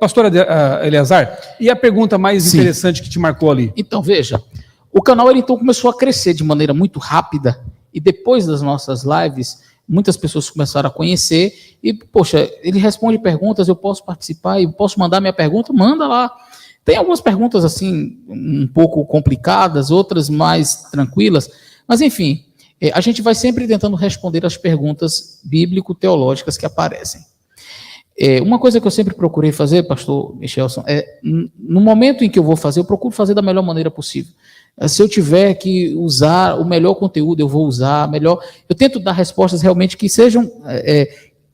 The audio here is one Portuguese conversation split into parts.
Pastor Eleazar, e a pergunta mais interessante que te marcou ali? Então, veja, o canal ele então começou a crescer de maneira muito rápida, e depois das nossas lives, muitas pessoas começaram a conhecer, e, poxa, ele responde perguntas, eu posso participar, eu posso mandar minha pergunta, manda lá. Tem algumas perguntas, assim, um pouco complicadas, outras mais tranquilas, mas, enfim, a gente vai sempre tentando responder as perguntas bíblico-teológicas que aparecem. Uma coisa que eu sempre procurei fazer, pastor Michelson, no momento em que eu vou fazer, eu procuro fazer da melhor maneira possível. Se eu tiver que usar o melhor conteúdo, eu vou usar melhor. Eu tento dar respostas realmente que sejam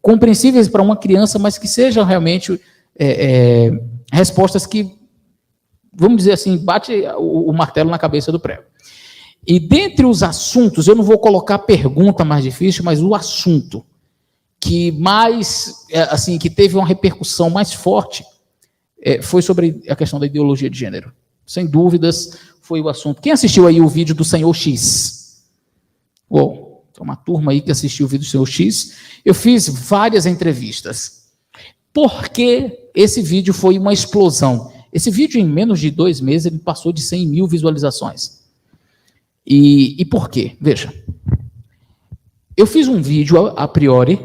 compreensíveis para uma criança, mas que sejam realmente respostas que, vamos dizer assim, bate o martelo na cabeça do prego. E dentre os assuntos, eu não vou colocar a pergunta mais difícil, mas o assunto que mais, assim, que teve uma repercussão mais forte, foi sobre a questão da ideologia de gênero. Sem dúvidas, foi o assunto. Quem assistiu aí o vídeo do Senhor X? Uou, tem uma turma aí que assistiu o vídeo do Senhor X. Eu fiz várias entrevistas. Porque esse vídeo foi uma explosão. Esse vídeo, em menos de 2 meses, ele passou de 100 mil visualizações. E por quê? Veja. Eu fiz um vídeo a priori,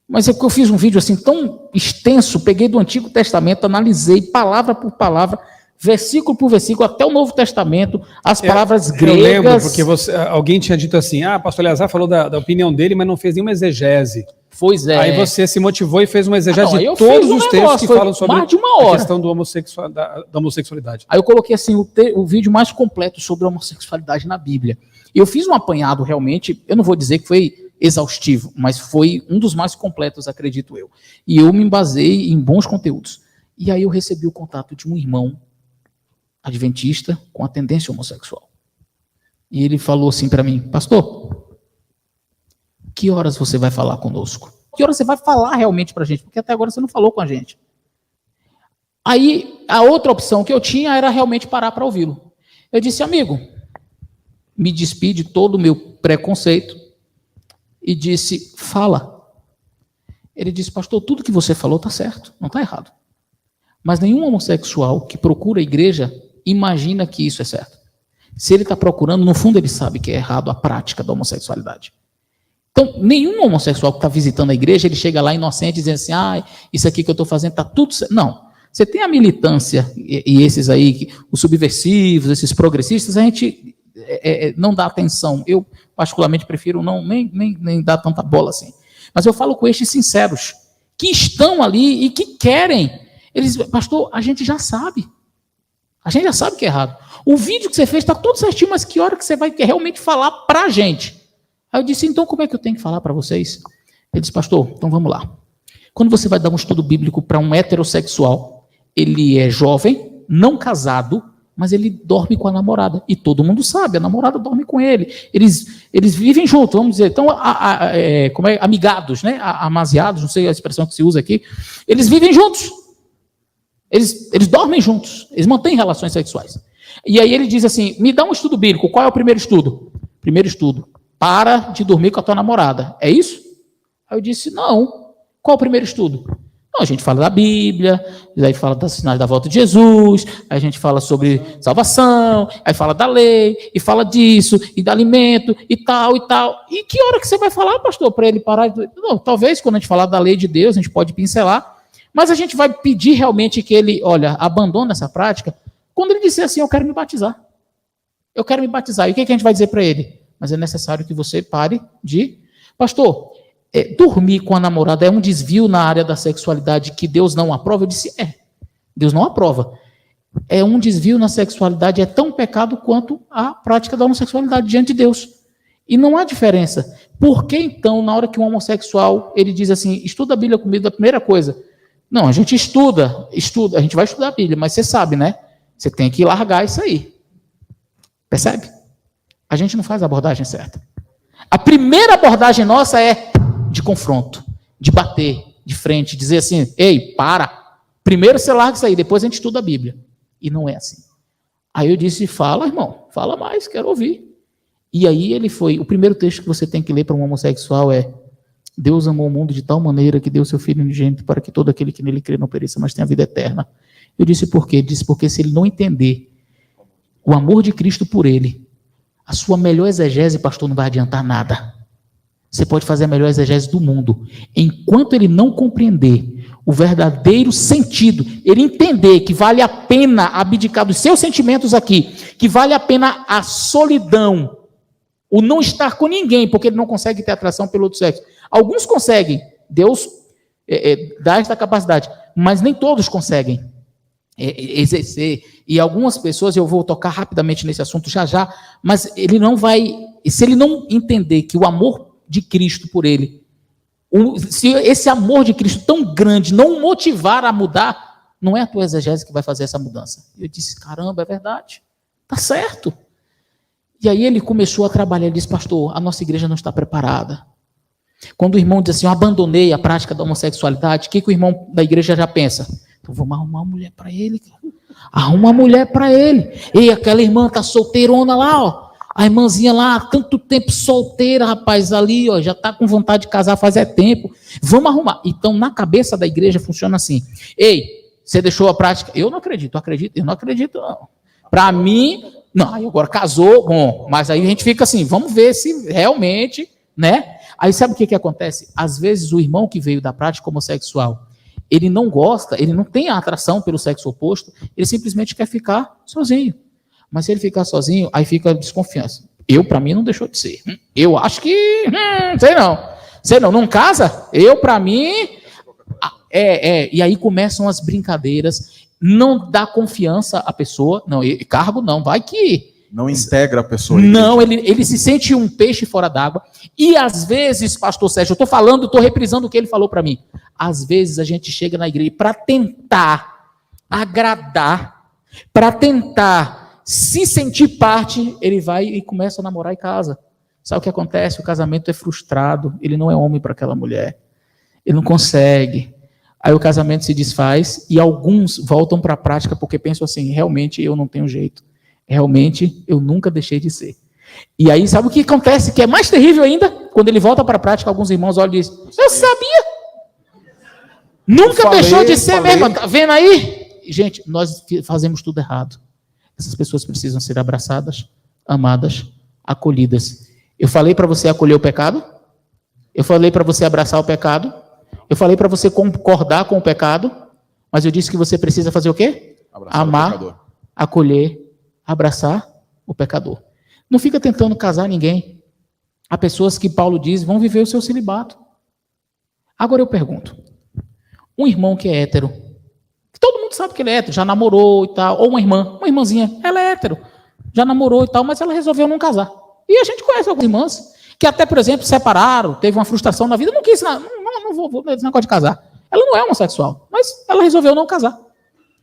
mas é porque eu fiz um vídeo assim tão extenso, peguei do Antigo Testamento, analisei palavra por palavra, versículo por versículo, até o Novo Testamento, as palavras gregas. Eu lembro, porque alguém tinha dito assim, pastor Eleazar falou da opinião dele, mas não fez nenhuma exegese. Pois é. Aí você se motivou e fez uma exegese de todos os textos que falam sobre mais de uma hora. A questão da homossexualidade. Aí eu coloquei assim o vídeo mais completo sobre a homossexualidade na Bíblia. E eu fiz um apanhado realmente, eu não vou dizer que foi exaustivo, mas foi um dos mais completos, acredito eu. E eu me embasei em bons conteúdos. E aí eu recebi o contato de um irmão adventista com a tendência homossexual. E ele falou assim para mim, pastor, que horas você vai falar conosco? Que horas você vai falar realmente para a gente? Porque até agora você não falou com a gente. Aí, a outra opção que eu tinha era realmente parar para ouvi-lo. Eu disse, amigo, me despi de todo o meu preconceito e disse, fala. Ele disse, pastor, tudo que você falou está certo, não está errado. Mas nenhum homossexual que procura a igreja imagina que isso é certo. Se ele está procurando, no fundo ele sabe que é errado a prática da homossexualidade. Então, nenhum homossexual que está visitando a igreja, ele chega lá inocente dizendo assim, isso aqui que eu estou fazendo está tudo certo. Não. Você tem a militância e esses aí, os subversivos, esses progressistas, a gente não dá atenção. Eu, particularmente, prefiro nem dar tanta bola assim. Mas eu falo com estes sinceros, que estão ali e que querem. Eles, pastor, a gente já sabe. A gente já sabe que é errado. O vídeo que você fez está tudo certinho, mas que hora que você vai realmente falar para a gente? Aí eu disse, então como é que eu tenho que falar para vocês? Ele disse, pastor, então vamos lá. Quando você vai dar um estudo bíblico para um heterossexual, ele é jovem, não casado, mas ele dorme com a namorada. E todo mundo sabe, a namorada dorme com ele. Eles vivem juntos, vamos dizer, então, amigados, né? Amaziados, não sei a expressão que se usa aqui. Eles vivem juntos. Eles dormem juntos, eles mantêm relações sexuais. E aí ele diz assim, me dá um estudo bíblico, qual é o primeiro estudo? Primeiro estudo, para de dormir com a tua namorada, é isso? Aí eu disse, não, qual é o primeiro estudo? Não, a gente fala da Bíblia, aí fala dos sinais da volta de Jesus, aí a gente fala sobre salvação, aí fala da lei, e fala disso, e do alimento, e tal, e tal. E que hora que você vai falar, pastor, para ele parar de... Não, talvez quando a gente falar da lei de Deus, a gente pode pincelar, mas a gente vai pedir realmente que ele, abandone essa prática, quando ele disser assim, eu quero me batizar. Eu quero me batizar. E o que a gente vai dizer para ele? Mas é necessário que você pare de... Pastor, dormir com a namorada é um desvio na área da sexualidade que Deus não aprova? Eu disse, Deus não aprova. É um desvio na sexualidade, é tão pecado quanto a prática da homossexualidade diante de Deus. E não há diferença. Por que então, na hora que um homossexual, ele diz assim, estuda a Bíblia comigo, a primeira coisa... Não, a gente estuda, a gente vai estudar a Bíblia, mas você sabe, né? Você tem que largar isso aí. Percebe? A gente não faz a abordagem certa. A primeira abordagem nossa é de confronto, de bater de frente, dizer assim, ei, para. Primeiro você larga isso aí, depois a gente estuda a Bíblia. E não é assim. Aí eu disse, fala, irmão, fala mais, quero ouvir. E aí ele foi, o primeiro texto que você tem que ler para um homossexual é Deus amou o mundo de tal maneira que deu seu Filho unigênito para que todo aquele que nele crê não pereça, mas tenha vida eterna. Eu disse por quê? Disse porque se ele não entender o amor de Cristo por ele, a sua melhor exegese, pastor, não vai adiantar nada. Você pode fazer a melhor exegese do mundo. Enquanto ele não compreender o verdadeiro sentido, ele entender que vale a pena abdicar dos seus sentimentos aqui, que vale a pena a solidão, o não estar com ninguém, porque ele não consegue ter atração pelo outro sexo. Alguns conseguem, Deus dá esta capacidade, mas nem todos conseguem exercer. E algumas pessoas, eu vou tocar rapidamente nesse assunto já, mas ele não vai, se ele não entender que o amor de Cristo por ele, se esse amor de Cristo tão grande não motivar a mudar, não é a tua exegese que vai fazer essa mudança. Eu disse, caramba, é verdade, tá certo. E aí ele começou a trabalhar, ele disse, pastor, a nossa igreja não está preparada. Quando o irmão diz assim, eu abandonei a prática da homossexualidade, o que o irmão da igreja já pensa? Então vamos arrumar uma mulher para ele, cara. Arruma uma mulher para ele. E aquela irmã tá solteirona lá, ó. A irmãzinha lá, há tanto tempo solteira, rapaz, ali, ó, já está com vontade de casar faz tempo. Vamos arrumar. Então, na cabeça da igreja funciona assim. Ei, você deixou a prática? Eu não acredito, eu não acredito, não. Para mim, não, aí agora casou, bom, mas aí a gente fica assim, vamos ver se realmente, né? Aí sabe o que acontece? Às vezes o irmão que veio da prática homossexual, ele não gosta, ele não tem a atração pelo sexo oposto, ele simplesmente quer ficar sozinho. Mas se ele ficar sozinho, aí fica a desconfiança. Para mim, não deixou de ser. Eu acho que, sei não casa? Para mim, e aí começam as brincadeiras, não dá confiança à pessoa, não, cargo não, vai que... Não integra a pessoa. Não, ele se sente um peixe fora d'água, e às vezes, pastor Sérgio, eu estou reprisando o que ele falou para mim, às vezes a gente chega na igreja para tentar agradar, para tentar se sentir parte, ele vai e começa a namorar e casa. Sabe o que acontece? O casamento é frustrado, ele não é homem para aquela mulher, ele não consegue. Aí o casamento se desfaz e alguns voltam para a prática porque pensam assim, realmente eu não tenho jeito, realmente eu nunca deixei de ser. E aí sabe o que acontece? Que é mais terrível ainda, quando ele volta para a prática, alguns irmãos olham e dizem, eu sabia, nunca deixou de ser mesmo, tá vendo aí? Gente, nós fazemos tudo errado. Essas pessoas precisam ser abraçadas, amadas, acolhidas. Eu falei para você acolher o pecado? Eu falei para você abraçar o pecado? Eu falei para você concordar com o pecado? Mas eu disse que você precisa fazer o quê? Amar, acolher, abraçar o pecador. Não fica tentando casar ninguém. Há pessoas que Paulo diz vão viver o seu celibato. Agora eu pergunto, um irmão que é hétero, todo mundo sabe que ele é hétero, já namorou e tal, ou uma irmãzinha, ela é hétero, já namorou e tal, mas ela resolveu não casar. E a gente conhece algumas irmãs que até, por exemplo, separaram, teve uma frustração na vida, não quis, não vou nesse negócio de casar. Ela não é homossexual, mas ela resolveu não casar.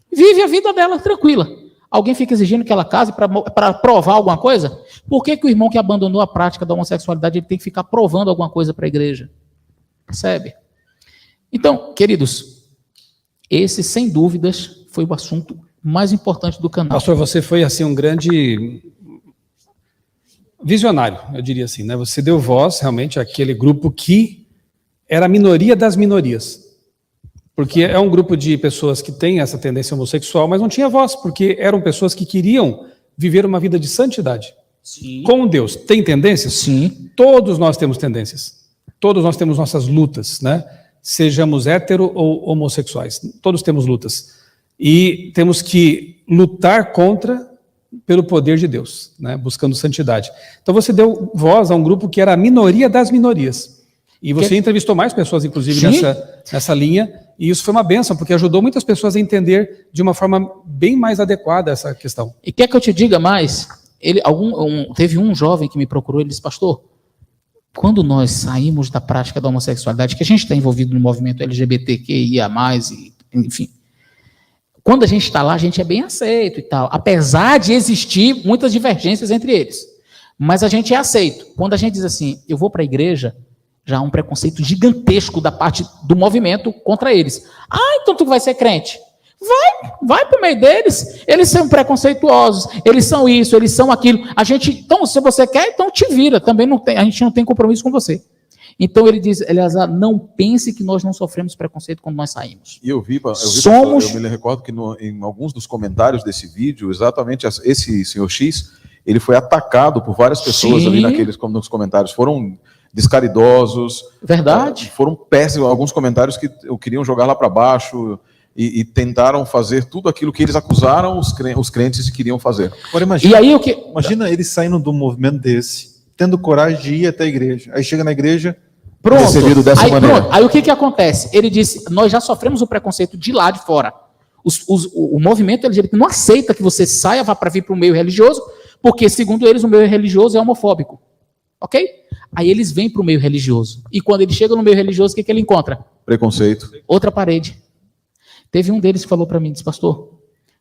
Vive a vida dela tranquila. Alguém fica exigindo que ela case para provar alguma coisa? Por que o irmão que abandonou a prática da homossexualidade ele tem que ficar provando alguma coisa para a igreja? Percebe? Então, queridos, esse, sem dúvidas, foi o assunto mais importante do canal. Pastor, você foi assim um grande visionário, eu diria assim, né? Você deu voz realmente àquele grupo que era a minoria das minorias. Porque é um grupo de pessoas que tem essa tendência homossexual, mas não tinha voz, porque eram pessoas que queriam viver uma vida de santidade. Sim. Com Deus. Tem tendências? Sim. Todos nós temos tendências. Todos nós temos nossas lutas, né? Sejamos hétero ou homossexuais. Todos temos lutas. E temos que lutar pelo poder de Deus, né? Buscando santidade. Então você deu voz a um grupo que era a minoria das minorias. E você entrevistou mais pessoas, inclusive, nessa linha, e isso foi uma bênção, porque ajudou muitas pessoas a entender de uma forma bem mais adequada essa questão. E quer que eu te diga mais? Teve um jovem que me procurou, ele disse, pastor, quando nós saímos da prática da homossexualidade, que a gente está envolvido no movimento LGBTQIA+, enfim, quando a gente está lá, a gente é bem aceito e tal, apesar de existir muitas divergências entre eles, mas a gente é aceito. Quando a gente diz assim, eu vou para a igreja, já há um preconceito gigantesco da parte do movimento contra eles. Então tu vai ser crente? Vai para o meio deles. Eles são preconceituosos, eles são isso, eles são aquilo. Então, se você quer, então te vira. Também a gente não tem compromisso com você. Então ele diz, Eleazar, não pense que nós não sofremos preconceito quando nós saímos. E eu vi, Somos... pastor, eu me recordo que em alguns dos comentários desse vídeo, exatamente esse senhor X, ele foi atacado por várias pessoas ali nos comentários. Foram descaridosos. Verdade. Foram péssimos, alguns comentários que queriam jogar lá para baixo e tentaram fazer tudo aquilo que eles acusaram os crentes e queriam fazer. Agora imagina ele saindo de um movimento desse, tendo coragem de ir até a igreja. Aí chega na igreja, pronto. Recebido dessa maneira. Pronto. Aí o que acontece? Ele disse, nós já sofremos o preconceito de lá de fora. O movimento LGBT não aceita que você saia, vá para vir para o meio religioso, porque, segundo eles, o meio religioso é homofóbico. Ok? Aí eles vêm para o meio religioso. E quando ele chega no meio religioso, o que ele encontra? Preconceito. Outra parede. Teve um deles que falou para mim, disse, pastor,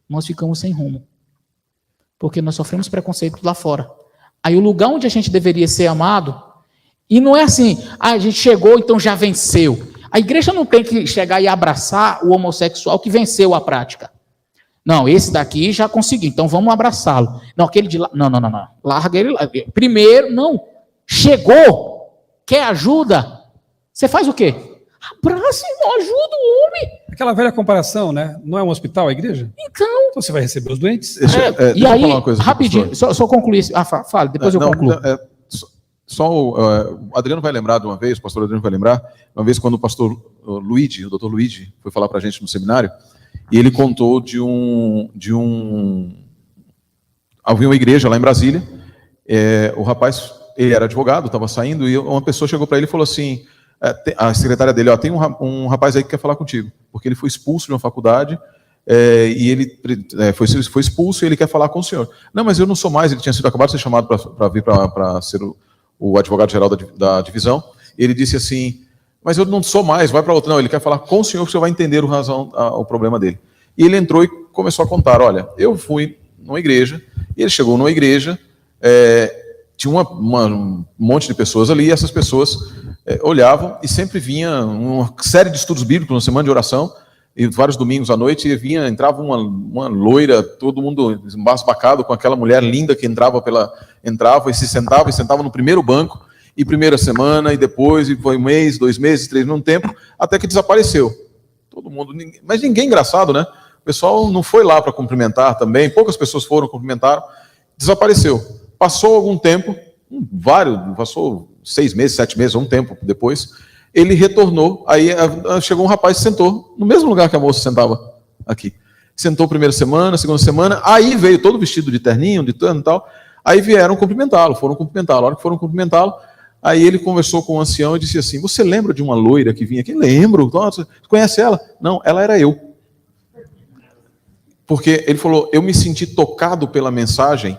nós ficamos sem rumo. Porque nós sofremos preconceito lá fora. Aí o lugar onde a gente deveria ser amado, e não é assim, a gente chegou, então já venceu. A igreja não tem que chegar e abraçar o homossexual que venceu a prática. Não, esse daqui já conseguiu, então vamos abraçá-lo. Não, aquele de lá, não. Larga ele lá. Primeiro, não. Chegou, quer ajuda, você faz o quê? Abraça, irmão, ajuda o homem. Aquela velha comparação, né? Não é um hospital a igreja? Então você vai receber os doentes. E aí, rapidinho, só concluir isso. Fala, depois eu concluo. O Adriano vai lembrar de uma vez, o pastor Adriano vai lembrar, uma vez quando o pastor Luigi, o doutor Luigi, foi falar para a gente no seminário, e ele contou havia uma igreja lá em Brasília, o rapaz, ele era advogado, estava saindo, e uma pessoa chegou para ele e falou assim, a secretária dele, tem um rapaz aí que quer falar contigo, porque ele foi expulso de uma faculdade, e ele foi expulso e ele quer falar com o senhor. Não, mas eu não sou mais, ele tinha sido acabado de ser chamado para vir para ser o advogado-geral da divisão. Ele disse assim, mas eu não sou mais, vai para outra. Não, ele quer falar com o senhor, que o senhor vai entender o problema dele. E ele entrou e começou a contar, olha, eu fui numa igreja, e ele chegou numa igreja, tinha um monte de pessoas ali, e essas pessoas olhavam, e sempre vinha uma série de estudos bíblicos, uma semana de oração, e vários domingos à noite, e entrava uma loira, todo mundo embasbacado com aquela mulher linda que entrava e se sentava no primeiro banco, e primeira semana, e depois, e foi um mês, 2 meses, 3 meses, um tempo, até que desapareceu. Todo mundo, mas ninguém engraçado, né? O pessoal não foi lá para cumprimentar também, poucas pessoas foram, cumprimentaram, desapareceu. Passou algum tempo, passou 6 meses, 7 meses, um tempo depois, ele retornou, aí chegou um rapaz e sentou no mesmo lugar que a moça sentava aqui. Sentou primeira semana, segunda semana, aí veio todo vestido de terninho, de terno e tal, aí foram cumprimentá-lo. A hora que foram cumprimentá-lo, aí ele conversou com o ancião e disse assim, você lembra de uma loira que vinha aqui? Lembro, nossa, conhece ela? Não, ela era eu. Porque ele falou, eu me senti tocado pela mensagem,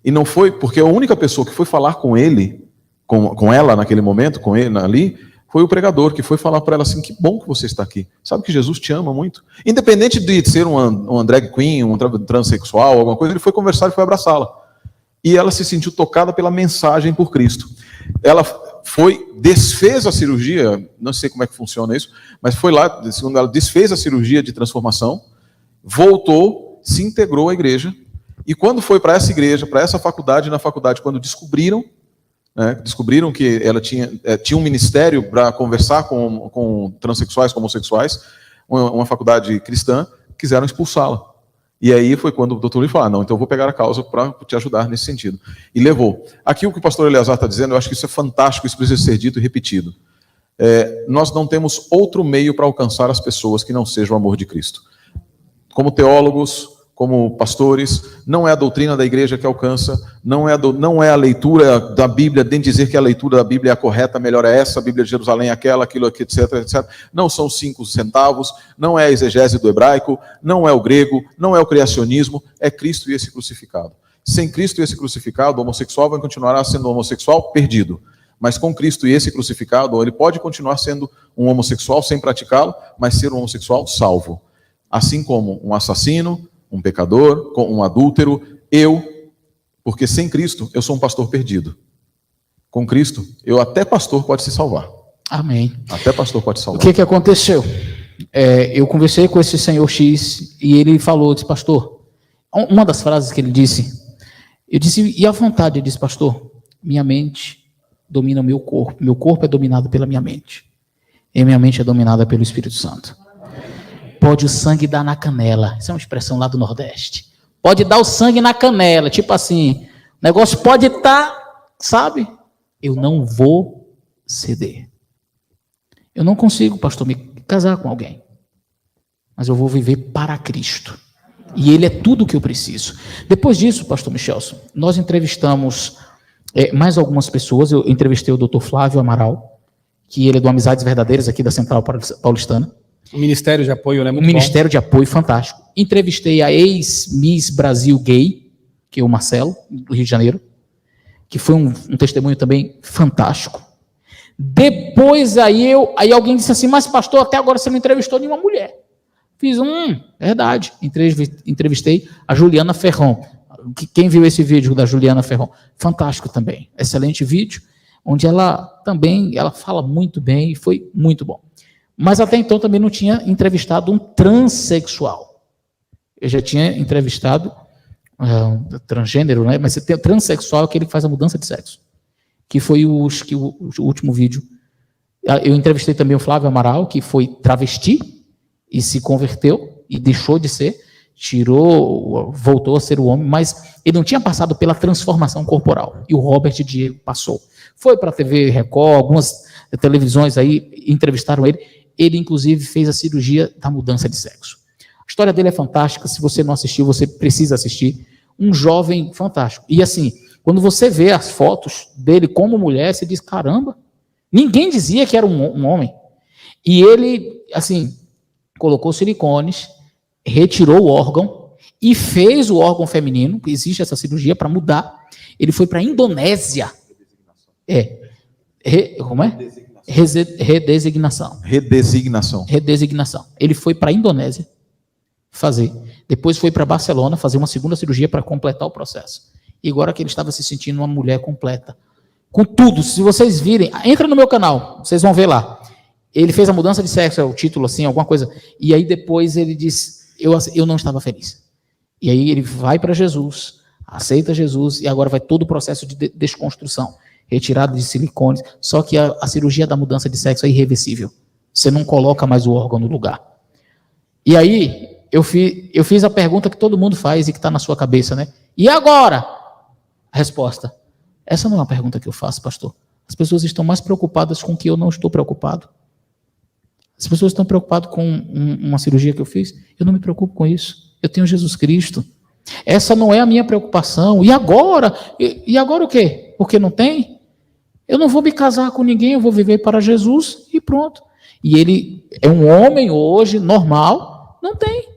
e não foi, porque a única pessoa que foi falar com ele, com ela naquele momento, com ele ali, foi o pregador que foi falar para ela assim, que bom que você está aqui. Sabe que Jesus te ama muito. Independente de ser uma drag queen, um transexual, alguma coisa, ele foi conversar e foi abraçá-la. E ela se sentiu tocada pela mensagem por Cristo. Ela desfez a cirurgia, não sei como é que funciona isso, mas foi lá, segundo ela, desfez a cirurgia de transformação, voltou, se integrou à igreja, e quando foi para essa igreja, para essa faculdade, na faculdade, quando descobriram que ela tinha um ministério para conversar com transexuais, com homossexuais, uma faculdade cristã, quiseram expulsá-la. E aí foi quando o doutor lhe falou, não, então eu vou pegar a causa para te ajudar nesse sentido. E levou. Aqui o que o pastor Eleazar está dizendo, eu acho que isso é fantástico, isso precisa ser dito e repetido. Nós não temos outro meio para alcançar as pessoas que não seja o amor de Cristo. Como teólogos, como pastores, não é a doutrina da igreja que alcança, não é a leitura da Bíblia, nem dizer que a leitura da Bíblia é a correta, melhor é essa, a Bíblia de Jerusalém é aquela, aquilo, etc, etc. Não são 5 centavos, não é a exegese do hebraico, não é o grego, não é o criacionismo, é Cristo e esse crucificado. Sem Cristo e esse crucificado, o homossexual vai continuar sendo um homossexual perdido. Mas com Cristo e esse crucificado, ele pode continuar sendo um homossexual sem praticá-lo, mas ser um homossexual salvo. Assim como um assassino, um pecador, um adúltero, porque sem Cristo eu sou um pastor perdido. Com Cristo, até pastor pode se salvar. Amém. Até pastor pode salvar. O que aconteceu? Eu conversei com esse senhor X e ele falou, disse, pastor, uma das frases que ele disse, eu disse, e a vontade? Ele disse, pastor, minha mente domina o meu corpo é dominado pela minha mente, e minha mente é dominada pelo Espírito Santo. Pode o sangue dar na canela, isso é uma expressão lá do Nordeste, pode dar o sangue na canela, tipo assim, o negócio pode estar, sabe, eu não vou ceder. Eu não consigo, pastor, me casar com alguém, mas eu vou viver para Cristo, e Ele é tudo o que eu preciso. Depois disso, pastor Michelson, nós entrevistamos mais algumas pessoas. Eu entrevistei o Dr. Flávio Amaral, que ele é do Amizades Verdadeiras, aqui da Central Paulistana. O Ministério de Apoio, né? Muito Ministério de Apoio, fantástico. Entrevistei a ex-Miss Brasil Gay, que é o Marcelo, do Rio de Janeiro, que foi um testemunho também fantástico. Depois aí alguém disse assim, mas pastor, até agora você não entrevistou nenhuma mulher. Fiz verdade, entrevistei a Juliana Ferron. Quem viu esse vídeo da Juliana Ferron? Fantástico também, excelente vídeo, onde ela fala muito bem e foi muito bom. Mas até então também não tinha entrevistado um transexual. Eu já tinha entrevistado transgênero, né? Mas você tem transexual, é aquele que faz a mudança de sexo. Que foi o último vídeo. Eu entrevistei também o Flávio Amaral, que foi travesti e se converteu e deixou de ser, voltou a ser o homem, mas ele não tinha passado pela transformação corporal. E o Robert Diego passou. Foi para a TV Record, algumas televisões aí entrevistaram ele. Ele, inclusive, fez a cirurgia da mudança de sexo. A história dele é fantástica. Se você não assistiu, você precisa assistir. Um jovem fantástico. E assim, quando você vê as fotos dele como mulher, você diz, caramba, ninguém dizia que era um homem. E ele, assim, colocou silicones, retirou o órgão e fez o órgão feminino. Existe essa cirurgia para mudar. Ele foi para a Indonésia. Como é? Redesignação. Ele foi para a Indonésia fazer. Depois foi para Barcelona fazer uma segunda cirurgia para completar o processo. E agora que ele estava se sentindo uma mulher completa. Com tudo, se vocês virem, entra no meu canal, vocês vão ver lá. Ele fez a mudança de sexo, é o título assim, alguma coisa. E aí depois ele diz, eu não estava feliz. E aí ele vai para Jesus, aceita Jesus, e agora vai todo o processo de desconstrução. Retirada de silicones, só que a cirurgia da mudança de sexo é irreversível. Você não coloca mais o órgão no lugar. E aí, eu fiz a pergunta que todo mundo faz e que está na sua cabeça, né? E agora? A resposta, essa não é uma pergunta que eu faço, pastor. As pessoas estão mais preocupadas com o que eu não estou preocupado. As pessoas estão preocupadas com uma cirurgia que eu fiz. Eu não me preocupo com isso. Eu tenho Jesus Cristo. Essa não é a minha preocupação. E agora? E agora o quê? Porque não tem? Eu não vou me casar com ninguém, eu vou viver para Jesus e pronto. E ele é um homem hoje, normal, não tem.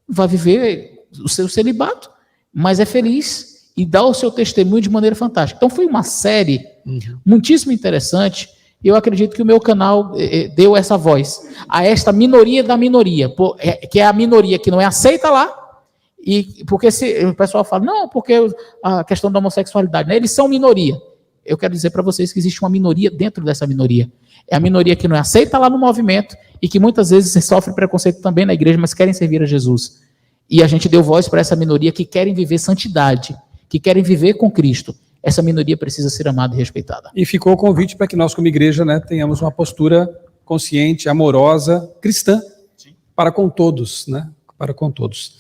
Vai viver o seu celibato, mas é feliz e dá o seu testemunho de maneira fantástica. Então foi uma série muitíssimo interessante. Eu acredito que o meu canal deu essa voz a esta minoria da minoria, que é a minoria que não é aceita lá. E porque o pessoal fala, não, porque a questão da homossexualidade, né, eles são minoria. Eu quero dizer para vocês que existe uma minoria dentro dessa minoria. É a minoria que não é aceita lá no movimento e que muitas vezes sofre preconceito também na igreja, mas querem servir a Jesus. E a gente deu voz para essa minoria que querem viver santidade, que querem viver com Cristo. Essa minoria precisa ser amada e respeitada. E ficou o convite para que nós, como igreja, né, tenhamos uma postura consciente, amorosa, cristã, para com todos, né? Para com todos.